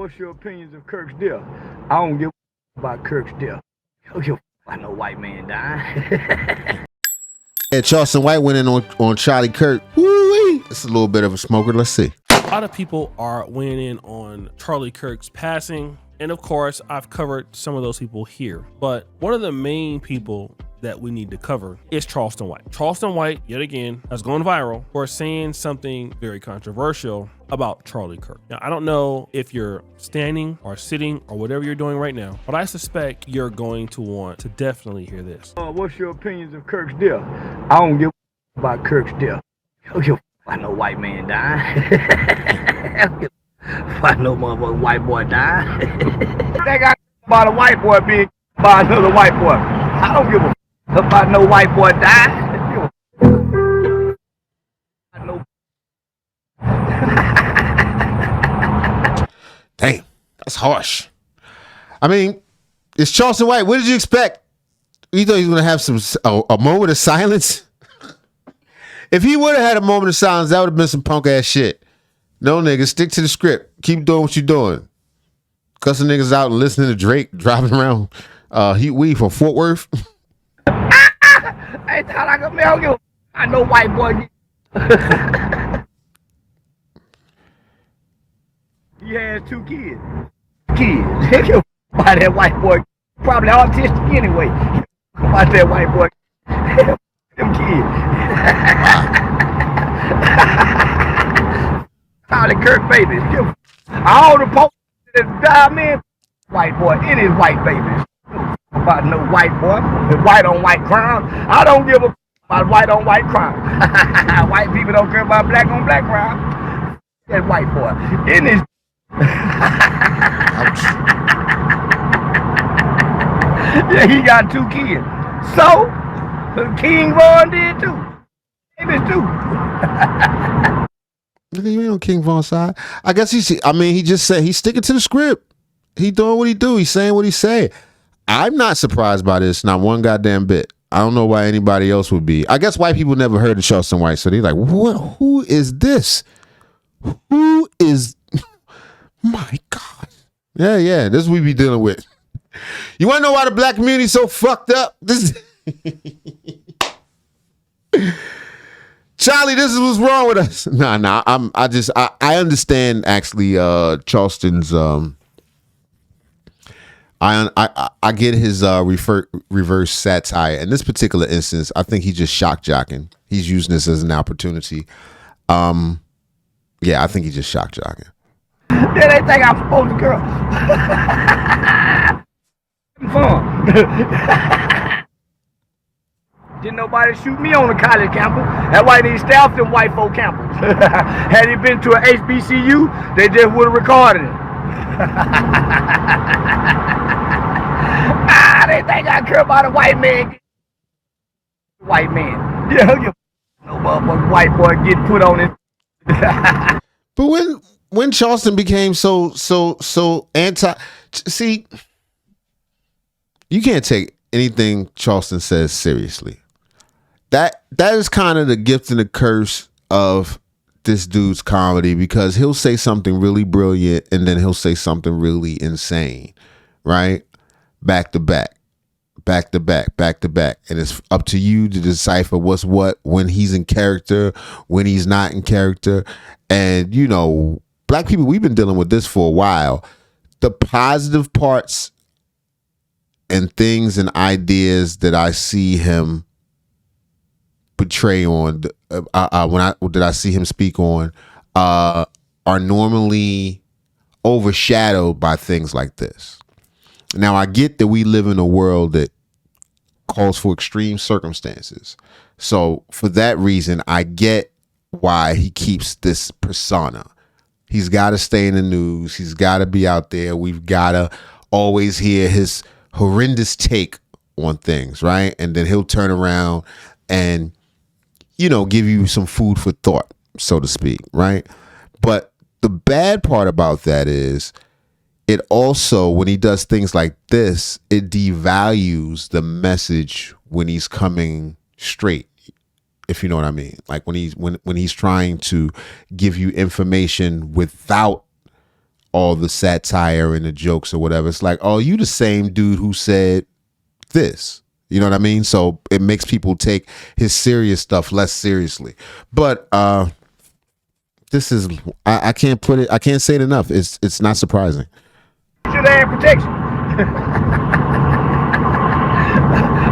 What's your opinions of Kirk's death? I don't give a about Kirk's death. I don't give a about no white man dying. Yeah, Charleston White went in on Charlie Kirk. Woo-wee. It's a little bit of a smoker. Let's see. A lot of people are weighing in on Charlie Kirk's passing. And of course, I've covered some of those people here. But one of the main people that we need to cover is Charleston White. Charleston White, yet again, has gone viral for saying something very controversial about Charlie Kirk. Now, I don't know if you're standing or sitting or whatever you're doing right now, but I suspect you're going to want to definitely hear this. What's your opinions of Kirk's death? I don't give a about Kirk's death. I don't give a about no white man dying. I don't give a about no motherfucking white boy dying. They got about a white boy being by another white boy. I don't give a about no white boy dying. No. Damn, that's harsh. I mean, it's Charleston White. What did you expect? You thought he was gonna have a moment of silence? If he would have had a moment of silence, that would have been some punk ass shit. No, nigga, stick to the script. Keep doing what you're doing. Cussing niggas out and listening to Drake driving around heat weed from Fort Worth. I thought I could mail you. I know white boy. He has 2 kids. Kids. By that white boy. Probably autistic anyway. About that white boy. Them kids. Charlie Kirk babies. All the folks that die, man. White boy. It is white babies. About no white boy, white on white crime. I don't give a about white on white crime. White people don't care about black on black crime. That white boy in his. Yeah, he got 2 kids. So King Von did too. Babies too. You on King Von's side. I guess he just said he's sticking to the script. He doing what he do. He's saying what he said. I'm not surprised by this, not one goddamn bit. I don't know why anybody else would be. I guess white people never heard of Charleston White, so they're like, what? Who is this? Who is... My God. Yeah, this is what we be dealing with. You want to know why the black community is so fucked up? Charlie, this is what's wrong with us. Nah, I understand actually Charleston's... I get his reverse satire. In this particular instance, I think he's just shock jocking. He's using this as an opportunity. Yeah, I think he's just shock jocking. Yeah, they think I'm supposed to girl. Fun. Didn't nobody shoot me on the college campus. That's why they staffed them white folk campus. Had he been to an HBCU, they just would have recorded it. They think I care about a white man. White man. Yeah, no motherfucking white boy getting put on it. But when Charleston became so anti, see, you can't take anything Charleston says seriously. That is kind of the gift and the curse of this dude's comedy, because he'll say something really brilliant and then he'll say something really insane, right? Back to back. And it's up to you to decipher what's what, when he's in character, when he's not in character. And, you know, black people, we've been dealing with this for a while. The positive parts and things and ideas that I see him portray on, that I see him speak on, are normally overshadowed by things like this. Now, I get that we live in a world that calls for extreme circumstances. So for that reason, I get why he keeps this persona. He's got to stay in the news. He's got to be out there. We've got to always hear his horrendous take on things, right? And then he'll turn around and, you know, give you some food for thought, so to speak, right? But the bad part about that is, it also, when he does things like this, it devalues the message when he's coming straight, if you know what I mean. Like when he's trying to give you information without all the satire and the jokes or whatever. It's like, oh, you the same dude who said this. You know what I mean? So it makes people take his serious stuff less seriously. But this is I can't say it enough. It's not surprising. Should have protection.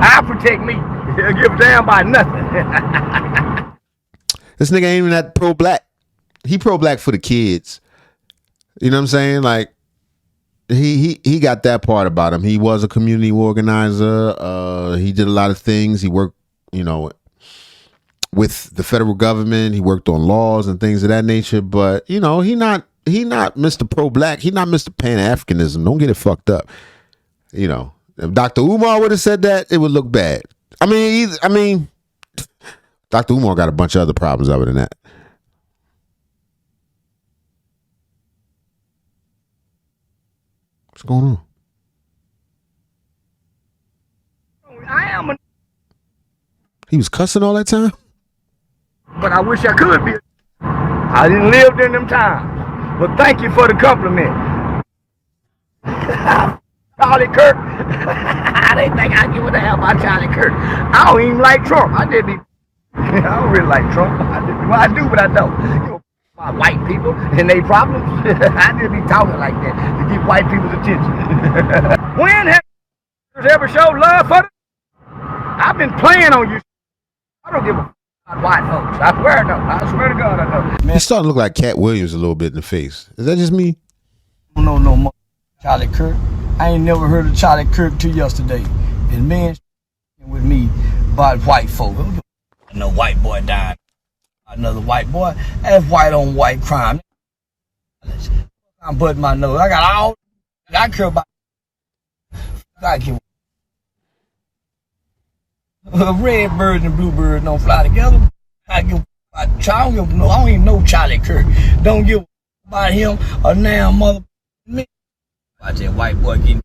I protect me. I give a damn about nothing. This nigga ain't even that pro-black. He pro-black for the kids. You know what I'm saying? Like, he got that part about him. He was a community organizer. He did a lot of things. He worked, with the federal government. He worked on laws and things of that nature. But, he not Mr. Pro-black. He not Mr. Pan-Africanism. Don't get it fucked up. If Dr. Umar would have said that, it would look bad. I mean, Dr. Umar got a bunch of other problems other than that. What's going on? He was cussing all that time? But I wish I could be. I didn't live during them times. But thank you for the compliment. Charlie Kirk. I didn't think I'd give a damn about Charlie Kirk. I don't even like Trump. I don't really like Trump. I do, but I don't. About white people and their problems. I just be talking like that to get white people's attention. When have you ever showed love for them? I've been playing on you. I don't give a about white folks. I swear I swear to God I know. He's starting to look like Cat Williams a little bit in the face. Is that just me? I don't know no more Charlie Kirk. I ain't never heard of Charlie Kirk till yesterday. And man with me about white folk. No white boy dying. Another white boy. That's white on white crime. I'm butting my nose. I got all I care about. I give red birds and blue birds don't fly together. I give I don't even know Charlie Kirk. Don't give about him or now mother me. I said white boy getting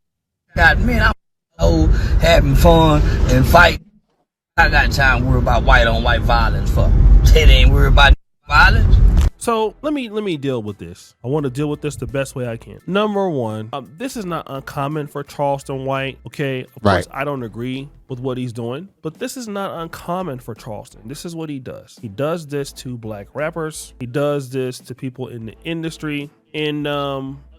got man, I'm old having fun and fight. I got time to worry about white on white violence for. It ain't worry about violence. So let me deal with this. I want to deal with this the best way I can. Number one, this is not uncommon for Charleston White. Okay, of course I don't agree with what he's doing, but this is not uncommon for Charleston. This is what he does. He does this to black rappers. He does this to people in the industry. And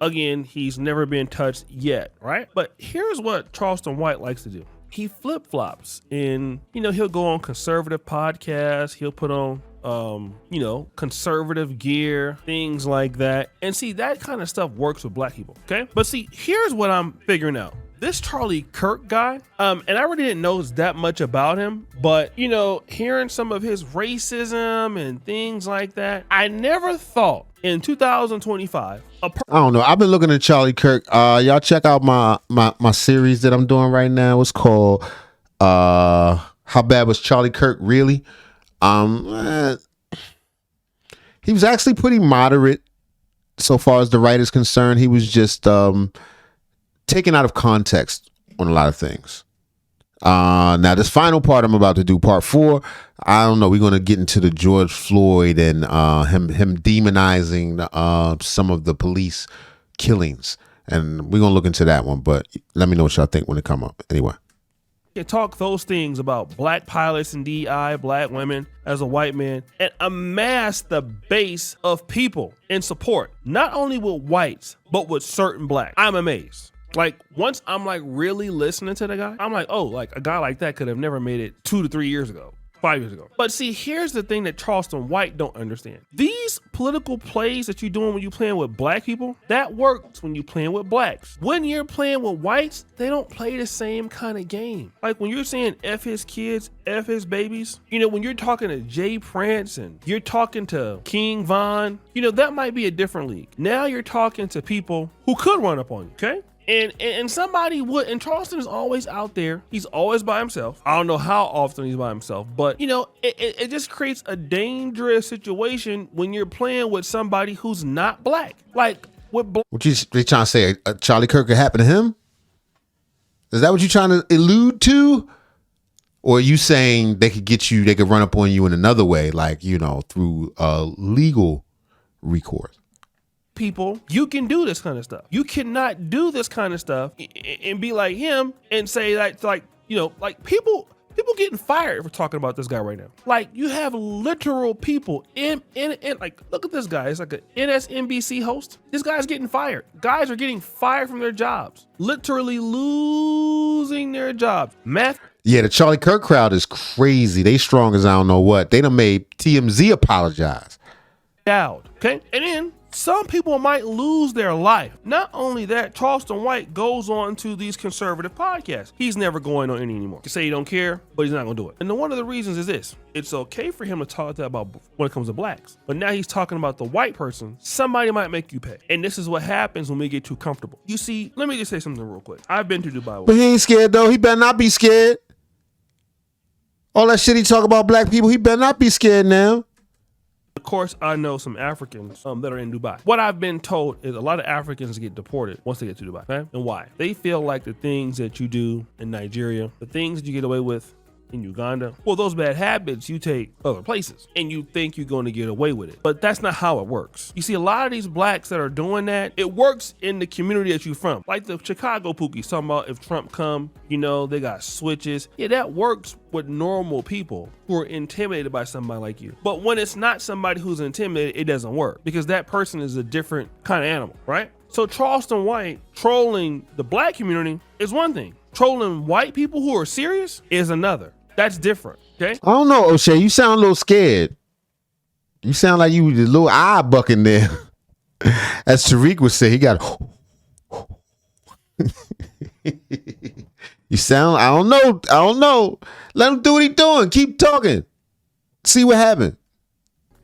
again, he's never been touched yet, right? But here's what Charleston White likes to do. He flip-flops and, he'll go on conservative podcasts. He'll put on, conservative gear, things like that. And see, that kind of stuff works with black people, okay? But see, here's what I'm figuring out. This Charlie Kirk guy, and I really didn't know that much about him, but, hearing some of his racism and things like that, I never thought in 2025, I don't know. I've been looking at Charlie Kirk. Y'all check out my series that I'm doing right now. It's called How Bad Was Charlie Kirk Really? He was actually pretty moderate so far as the writer's concerned. He was just taken out of context on a lot of things. Now this final part I'm about to do, part 4, I don't know. We're going to get into the George Floyd and him demonizing some of the police killings, and we're going to look into that one. But let me know what y'all think when it come up. Anyway, you talk those things about black pilots and DI, black women as a white man, and amass the base of people in support, not only with whites but with certain blacks. I'm amazed. Like, once I'm like really listening to the guy, I'm like, oh, like a guy like that could have never made it 2 to 3 years ago, 5 years ago. But see, here's the thing that Charleston White don't understand. These political plays that you're doing when you're playing with black people, that works when you're playing with blacks. When you're playing with whites, they don't play the same kind of game. Like when you're saying F his kids, F his babies, when you're talking to Jay Prince and you're talking to King Von, that might be a different league. Now you're talking to people who could run up on you, okay? And somebody would, and Charleston is always out there. He's always by himself. I don't know how often he's by himself, but it just creates a dangerous situation when you're playing with somebody who's not black. Like with what you trying to say? Charlie Kirk could happen to him? Is that what you're trying to allude to? Or are you saying they could run up on you in another way, like through legal recourse? people, you can do this kind of stuff. You cannot do this kind of stuff and be like him and say that, like, you know, like people getting fired for talking about this guy right now. Like, you have literal people in like, look at this guy. It's like an NSNBC host. This guy's getting fired. Guys are getting fired from their jobs, literally losing their jobs. Yeah, the Charlie Kirk crowd is crazy. They strong as I don't know what. They done made TMZ apologize. Out. Okay. And then some people might lose their life. Not only that, Charleston White goes on to these conservative podcasts. He's never going on any anymore. You say he don't care, but he's not going to do it. And then one of the reasons is this. It's okay for him to talk about when it comes to blacks. But now he's talking about the white person. Somebody might make you pay. And this is what happens when we get too comfortable. You see, let me just say something real quick. I've been to Dubai. But he ain't scared, though. He better not be scared. All that shit he talk about black people, he better not be scared now. Of course, I know some Africans that are in Dubai. What I've been told is a lot of Africans get deported once they get to Dubai. Okay? And why? They feel like the things that you do in Nigeria, the things that you get away with in Uganda, well, those bad habits you take other places and you think you're going to get away with it. But that's not how it works. You see, a lot of these blacks that are doing that, it works in the community that you're from. Like the Chicago Pookies talking about if Trump come, you know, they got switches. Yeah, that works with normal people who are intimidated by somebody like you. But when it's not somebody who's intimidated, it doesn't work because that person is a different kind of animal, right? So Charleston White trolling the black community is one thing. Trolling white people who are serious is another. That's different, okay? I don't know, O'Shea. You sound a little scared. You sound like you was a little eye bucking there. As Tariq would say, he got... You sound... I don't know. Let him do what he's doing. Keep talking. See what happened.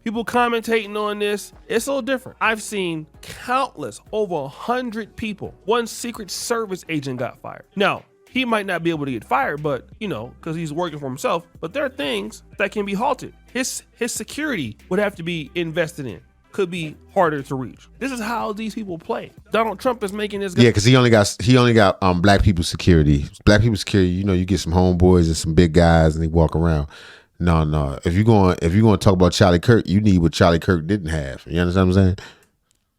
People commentating on this, it's a little different. I've seen countless, over 100 people. One Secret Service agent got fired. Now, he might not be able to get fired, but, you know, because he's working for himself. But there are things that can be halted. His security would have to be invested in. Could be harder to reach. This is how these people play. Donald Trump is making this. Yeah, because he only got black people security. Black people security. You know, you get some homeboys and some big guys, and they walk around. No. If you're going to talk about Charlie Kirk, you need what Charlie Kirk didn't have. You understand what I'm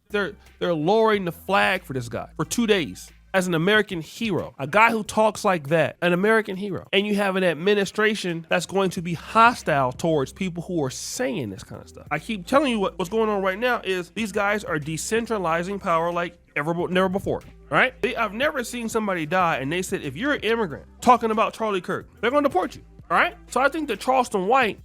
saying? They're lowering the flag for this guy for 2 days. As an American hero, a guy who talks like that, an American hero. And you have an administration that's going to be hostile towards people who are saying this kind of stuff. I keep telling you what's going on right now is these guys are decentralizing power like never before, right? I've never seen somebody die and they said, if you're an immigrant talking about Charlie Kirk, they're going to deport you. All right. So I think that Charleston White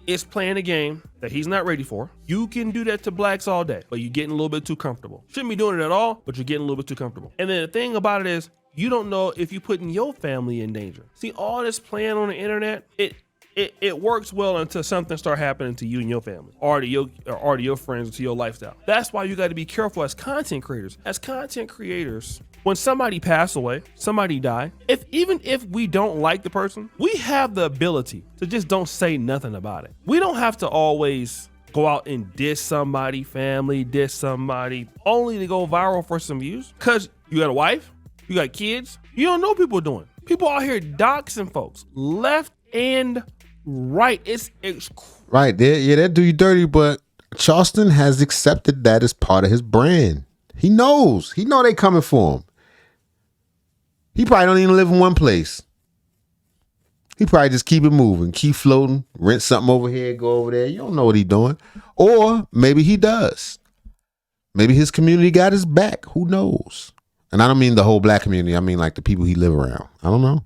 is playing a game that he's not ready for. You can do that to blacks all day, but you're getting a little bit too comfortable. Shouldn't be doing it at all, but you're getting a little bit too comfortable. And then the thing about it is you don't know if you're putting your family in danger. See, all this playing on the internet, it works well until something start happening to you and your family or to your friends or to your lifestyle. That's why you got to be careful as content creators. As content creators, when somebody pass away, somebody die, even if we don't like the person, we have the ability to just don't say nothing about it. We don't have to always go out and diss somebody, diss somebody, only to go viral for some views. Because you got a wife, you got kids, you don't know what people are doing. People out here doxing folks left and right. It's right there. Yeah, that do you dirty, but Charleston has accepted that as part of his brand. He knows they coming for him. He probably don't even live in one place. He probably just keep it moving, keep floating, rent something over here, go over there. You don't know what he doing. Or maybe he does. Maybe his community got his back. Who knows? And I don't mean the whole black community. I mean like the people he live around. I don't know.